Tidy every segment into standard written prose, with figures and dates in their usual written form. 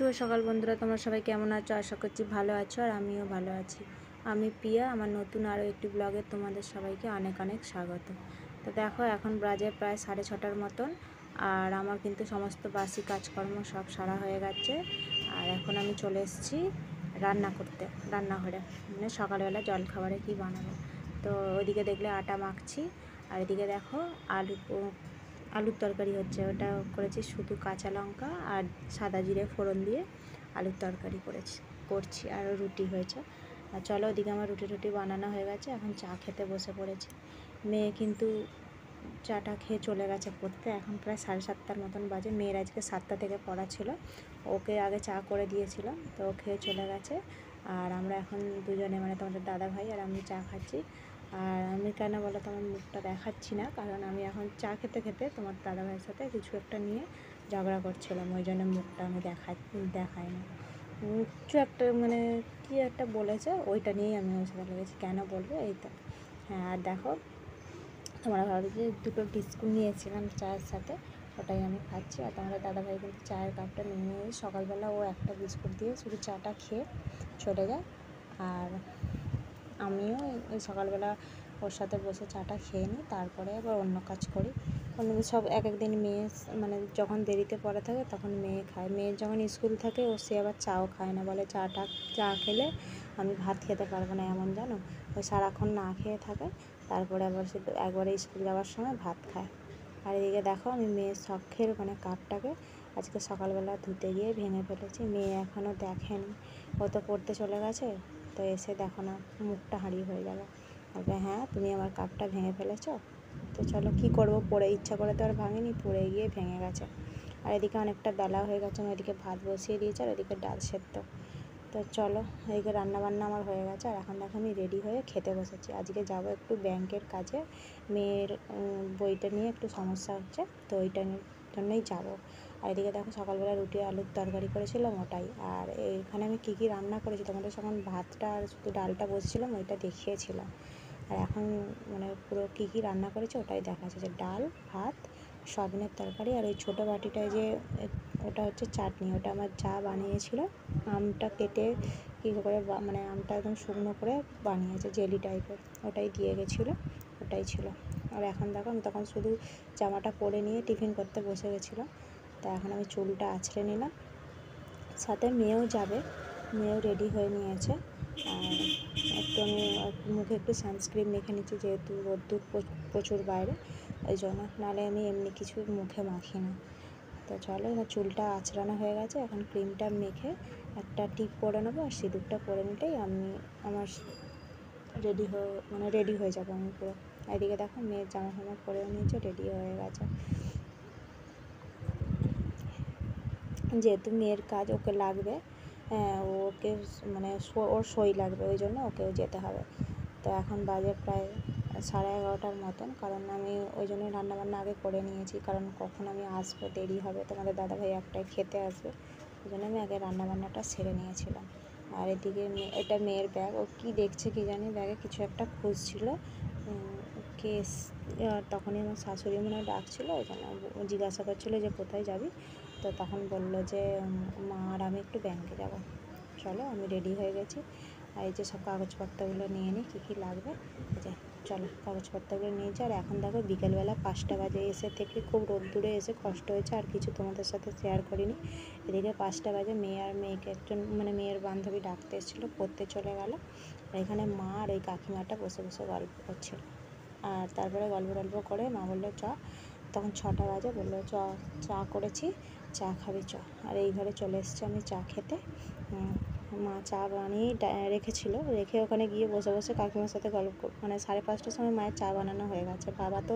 শুভ সকাল বন্ধুরা, তোমরা সবাই কেমন আছো? আশা করছি ভালো আছো আর আমিও ভালো আছি। আমি পিয়া, আমার নতুন আরও একটি ব্লগে তোমাদের সবাইকে অনেক অনেক স্বাগত। তো দেখো, এখন বাজে প্রায় 6:30টার মতন, আর আমার কিন্তু সমস্ত বাসি কাজকর্ম সব সারা হয়ে গেছে। আর এখন আমি চলে এসেছি রান্না করতে, রান্নাঘরে, মানে সকালবেলা জলখাবারে কি বানাবো। তো ওইদিকে দেখলে আটা মাখছি, আর এদিকে দেখো আলুর তরকারি হচ্ছে। ওটা করেছি শুধু কাঁচা লঙ্কা আর সাদা জিরে ফোড়ন দিয়ে আলুর তরকারি করছি, আর রুটি হয়েছে। আর চলো, ওদিকে আমার রুটি বানানো হয়ে গেছে, এখন চা খেতে বসে পড়েছি। মেয়ে কিন্তু চাটা খেয়ে চলে গেছে পড়তে, এখন প্রায় 7:30টার মতন বাজে। মেয়ের আজকে 7টা থেকে পড়া ছিল, ওকে আগে চা করে দিয়েছিলাম, তো ও খেয়ে চলে গেছে। আর আমরা এখন দুজনে, মানে তোমাদের দাদা ভাই আর আমি চা খাচ্ছি। আর আমি কেন বলো তো আমার মুখটা দেখাচ্ছি না, কারণ আমি এখন চা খেতে খেতে তোমার দাদা ভাইয়ের সাথে কিছু একটা নিয়ে ঝগড়া করছিলাম, ওই জন্য মুখটা আমি দেখাই না। কিছু একটা মানে কী একটা বলেছে, ওইটা নিয়েই আমি ওর সাথে লেগেছি। কেন বলবো, এই তো। হ্যাঁ, আর দেখো, তোমরা ভাবো যে দুটো বিস্কুট নিয়েছিলাম চায়ের সাথে, ওটাই আমি খাচ্ছি। আর তোমাদের দাদাভাই কিন্তু চায়ের কাপটা নিয়ে সকালবেলা ও একটা বিস্কুট দিয়ে শুধু চাটা খেয়ে চলে যায়। আর আমিও এই সকালবেলা ওর সাথে বসে চাটা খেয়ে নিই, তারপরে আবার অন্য কাজ করি। অন্য সব এক একদিন মেয়ে, মানে যখন দেরিতে পড়া থাকে তখন মেয়ে খায়। মেয়ের যখন স্কুল থাকে সে আবার চাও খায় না, বলে চা খেলে আমি ভাত খেতে পারবো না, এমন জানো। ওই সারাক্ষণ না খেয়ে থাকে, তারপরে আবার সে একবারে স্কুল যাওয়ার সময় ভাত খায়। আর এদিকে দেখো, আমি মেয়ের শখের মানে কাপটাকে আজকে সকালবেলা ধুতে গিয়ে ভেঙে ফেলেছি। মেয়ে এখনও দেখেনি, ও তো পড়তে চলে গেছে। তো এসে দেখো না, মুখটা হাঁড়ি হয়ে যাবে, বলবে হ্যাঁ তুমি আমার কাপটা ভেঙে ফেলেছো। তো চলো, কী করবো, পড়ে ইচ্ছা করে তো আর ভাঙিনি, পড়ে গিয়ে ভেঙে গেছে। আর এদিকে অনেকটা বেলা হয়ে গেছে, আমি এদিকে ভাত বসিয়ে দিয়েছি, আর এদিকে ডাল সেদ্ধ। তো চলো, এদিকে রান্নাবান্না আমার হয়ে গেছে, আর এখন দেখো আমি রেডি হয়ে খেতে বসেছি। আজকে যাব একটু ব্যাংকের কাজে, মেয়ের বইটা নিয়ে একটু সমস্যা হচ্ছে, তো ওইটার জন্যই যাব। আর এদিকে দেখো, সকালবেলা রুটি আলুর তরকারি করেছিলাম ওটাই। আর এইখানে আমি কী কী রান্না করেছি তোমাদের যখন ভাতটা আর শুধু ডালটা বসেছিলাম ওইটা দেখিয়েছিলাম। আর এখন মানে পুরো কী কী রান্না করেছি ওটাই দেখাচ্ছে, যে ডাল, ভাত, সয়াবিনের তরকারি, আর ওই ছোটো বাটিটায় যে ওটা হচ্ছে চাটনি, ওটা আমার যা বানিয়েছিল। আমটা কেটে কী করে মানে আমটা একদম শুকনো করে বানিয়েছে জেলি টাইপের, ওটাই দিয়ে গেছিলো, ওটাই ছিল। আর এখন দেখো, আমি তখন শুধু জামাটা পরে নিয়ে টিফিন করতে বসে গেছিলো। তা এখন আমি চুলটা আঁচড়ে নিলাম, সাথে মেয়েও যাবে, মেয়েও রেডি হয়ে নিয়েছে। আর একটু আমি মুখে একটু সানস্ক্রিন মেখে নিচ্ছি, যেহেতু রোদ্দুর প্রচুর বাইরে, ওই জন্য। নাহলে আমি এমনি কিছু মুখে মাখি না। তো চলো, এবার চুলটা আঁচড়ানো হয়ে গেছে, এখন ক্রিমটা মেখে একটা টিপ পরে নেবো, আর সিঁদুরটা পরে নিলেই আমার রেডি হয়ে যাবো আমি পুরো। এদিকে দেখো, মেয়ের জামা ফামা পরেও নিয়েছে, রেডি হয়ে গেছে। যেহেতু মেয়ের কাজ, ওকে লাগবে, ওকে মানে ওর সই লাগবে, ওই জন্য ওকেও যেতে হবে। তো এখন বাজে প্রায় 11:30টার মতন, কারণ আমি ওই জন্যই রান্নাবান্না আগে করে নিয়েছি, কারণ কখন আমি আসবো দেরি হবে, তোমাদের দাদাভাই একটাই খেতে আসবে, ওই জন্য আমি আগে রান্নাবান্নাটা সেরে নিয়েছিলাম। আর এদিকে এটা মেয়ের ব্যাগ, ও কী দেখছে কী জানি, ব্যাগে কিছু একটা খুঁজছিল। কেস, তখনই আমার শাশুড়ি মনে হয় ডাকছিলো, ওই জন্য জিজ্ঞাসা করছিলো যে কোথায় যাবি। তো তখন বললো যে মা আর আমি একটু ব্যাংকে যাব। চলো, আমি রেডি হয়ে গেছি। আর এই যে সব কাগজপত্রগুলো নিয়ে নিই, কী কী লাগবে। এই যে চলো, কাগজপত্রগুলো নিয়েছি। আর এখন দেখো বিকেলবেলা 5টা বাজে, এসে থেকে খুব রোদ্দুরে এসে কষ্ট হয়েছে, আর কিছু তোমাদের সাথে শেয়ার করিনি। এদিকে 5টা বাজে, মেয়েকে একজন মানে মেয়ের বান্ধবী ডাকতে এসেছিলো, পড়তে চলে গেল। আর এখানে মা আর ওই কাকিমাটা বসে বসে গল্প করছিল। আর তারপরে গল্প করে মা বললো চ, তখন 6টা বাজে, বললো চ, চা করেছি, চা খাবি চ। আর এই ঘরে চলে এসেছি আমি চা খেতে। মা চা বানিয়ে রেখেছিল, রেখে ওখানে গিয়ে বসে বসে কাকিমার সাথে গল্প, মানে 5:30টার সময় মায়ের চা বানানো হয়ে গেছে। বাবা তো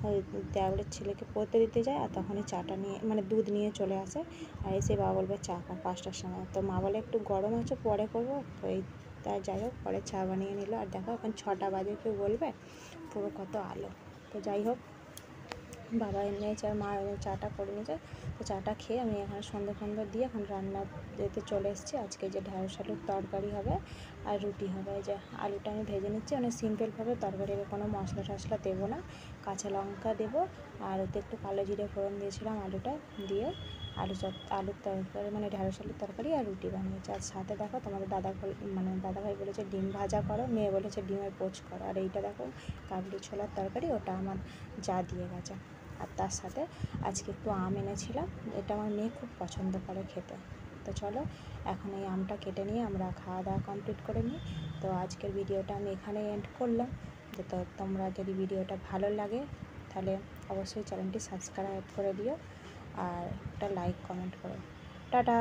ওই দেওরের ছেলেকে পড়তে দিতে যায়, আর তখনই চাটা নিয়ে মানে দুধ নিয়ে চলে আসে, আর এসে বাবা বলবে চা খা 5টার সময়। তো মা বলে একটু গরম আছে, পরে করবো। তো এই তাই যাই হোক, পরে চা বানিয়ে নিল। আর দেখো, এখন 6টা বাজে, কেউ বলবে পুরো কত আলো। তো যাই হোক, বাবা এনেছে আর মা চাটা করে নিয়েছে। তো চাটা খেয়ে আমি এখানে সন্ধ্যে দিয়ে এখন রান্না যেতে চলে এসেছি। আজকে যে ঢ্যাঁড়স আলুর তরকারি হবে আর রুটি হবে। যে আলুটা আমি ভেজে নিচ্ছি, মানে সিম্পলভাবে তরকারির কোনো মশলা টশলা দেবো না, কাঁচা লঙ্কা দেবো, আর ওতে একটু কালো জিরে ফোড়ন দিয়েছিলাম আলুটা দিয়ে। আলুর তরকারি মানে ঢ্যাঁড়স আলুর তরকারি আর রুটি বানিয়েছে। আর সাথে দেখো তোমাদের দাদাভাই বলেছে ডিম ভাজা করো, মেয়ে বলেছে ডিমের পোচ করো। আর এইটা দেখো কাবলি ছোলার তরকারি, ওটা আমার যা দিয়ে গেছে। আর তার সাথে আজকে একটু আম এনেছিলাম, এটা আমার মেয়ে খুব পছন্দ করে খেতে। তো চলো এখন এই আমটা কেটে নিয়ে আমরা খাওয়া দাওয়া কমপ্লিট করে নিই। তো আজকের ভিডিওটা আমি এখানে এন্ড করলাম। তো তোমরা যদি ভিডিওটা ভালো লাগে তাহলে অবশ্যই চ্যানেলটি সাবস্ক্রাইব করে দিও আর একটা লাইক কমেন্ট করো। টাটা।